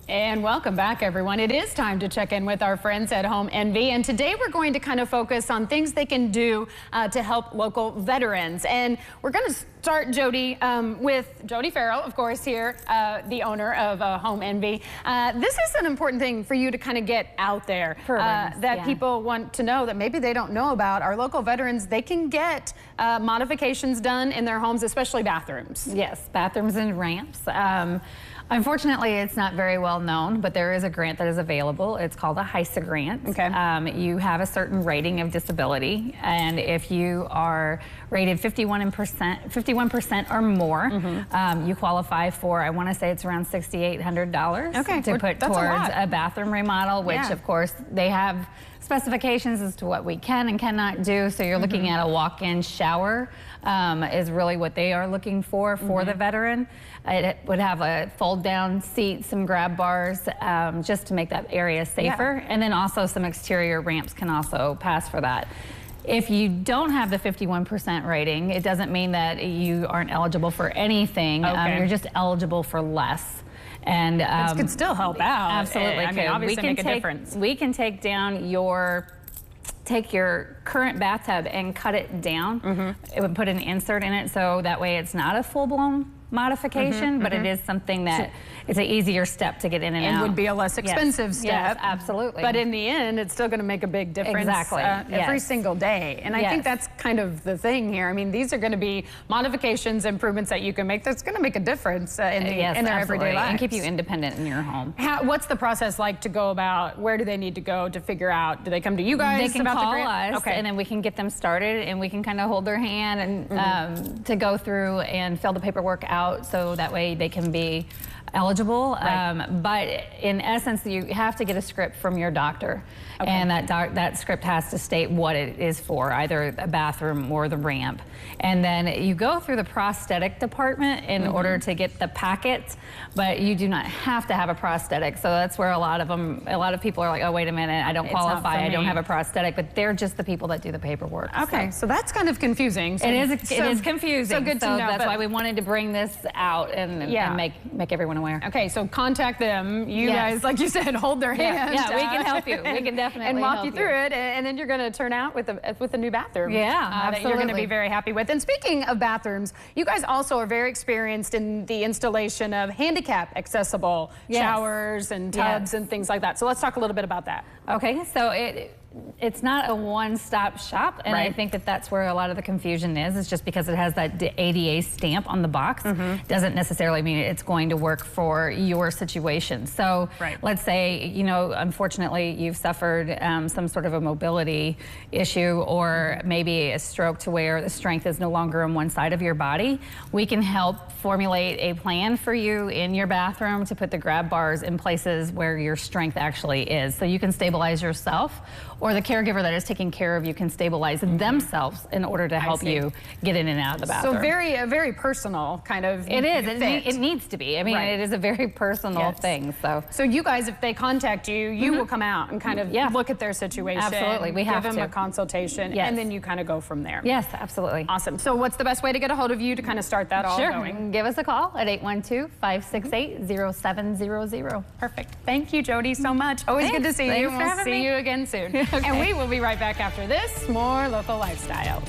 And welcome back, everyone. It is time to check in with our friends at Home Envy, and today we're going to kind of focus on things they can do to help local veterans. And we're going to start, Jody, with Jody Farrell, of course, here, the owner of Home Envy. This is an important thing for you to kind of get out there that people want to know that maybe they don't know about. Our local veterans, they can get modifications done in their homes, especially bathrooms. Yes, bathrooms and ramps. Unfortunately, it's not very well known, but there is a grant that is available. It's called a HISA grant. Okay. You have a certain rating of disability, and if you are rated 51% or more, you qualify for, I want to say it's around $6,800 to put towards a bathroom remodel, which of course they have specifications as to what we can and cannot do. So you're looking at a walk-in shower is really what they are looking for the veteran. It would have a fold-down seat, some grab bars, just to make that area safer. And then also some exterior ramps can also pass for that. If you don't have the 51% rating, it doesn't mean that you aren't eligible for anything. You're just eligible for less. And this could still help out. Absolutely, I mean, obviously make a difference. We can take down your current bathtub and cut it down. It would put an insert in it, so that way it's not a full-blown modification, but it is something that it's an easier step to get in and out. And would be a less expensive step. Yes, absolutely. But in the end, it's still going to make a big difference every single day. And I think that's kind of the thing here. I mean, these are going to be modifications, improvements that you can make that's going to make a difference in their everyday lives. And keep you independent in your home. What's the process like to go about? Where do they need to go to figure out? Do they come to you guys? They can call us, and then we can get them started, and we can kind of hold their hand and to go through and fill the paperwork out, so that way they can be eligible. But in essence, you have to get a script from your doctor, and that script has to state what it is for, either a bathroom or the ramp. And then you go through the prosthetic department in order to get the packet, but you do not have to have a prosthetic. So that's where a lot of people are like, oh, wait a minute, I don't qualify, I don't have a prosthetic, but they're just the people that do the paperwork. Okay, so that's kind of confusing. So it is confusing. So good to know. That's why we wanted to bring this out and make everyone aware. Okay, so contact them. You guys, like you said, hold their hands. Yeah, we can help you. We can definitely and walk you through it, and then you're going to turn out with a new bathroom. Absolutely. That you're going to be very happy with. And speaking of bathrooms, you guys also are very experienced in the installation of handicap accessible showers and tubs and things like that. So let's talk a little bit about that. Okay, so it's not a one-stop shop, and I think that that's where a lot of the confusion is just because it has that ADA stamp on the box doesn't necessarily mean it's going to work for your situation. So let's say, you know, unfortunately you've suffered some sort of a mobility issue, or maybe a stroke to where the strength is no longer on one side of your body. We can help formulate a plan for you in your bathroom to put the grab bars in places where your strength actually is, so you can stabilize yourself, or the caregiver that is taking care of you can stabilize themselves in order to help you get in and out of the bathroom. So very personal kind of. It is. It needs to be. I mean, it is a very personal thing. So you guys, if they contact you, you will come out and kind of look at their situation. Absolutely, we have to give them a consultation, and then you kind of go from there. Yes, absolutely. Awesome. So what's the best way to get a hold of you to kind of start that all going? Give us a call at 812-568-0700. Perfect. Thank you, Jody, so much. Always good to see you. We'll see you again soon. And we will be right back after this. More local lifestyles.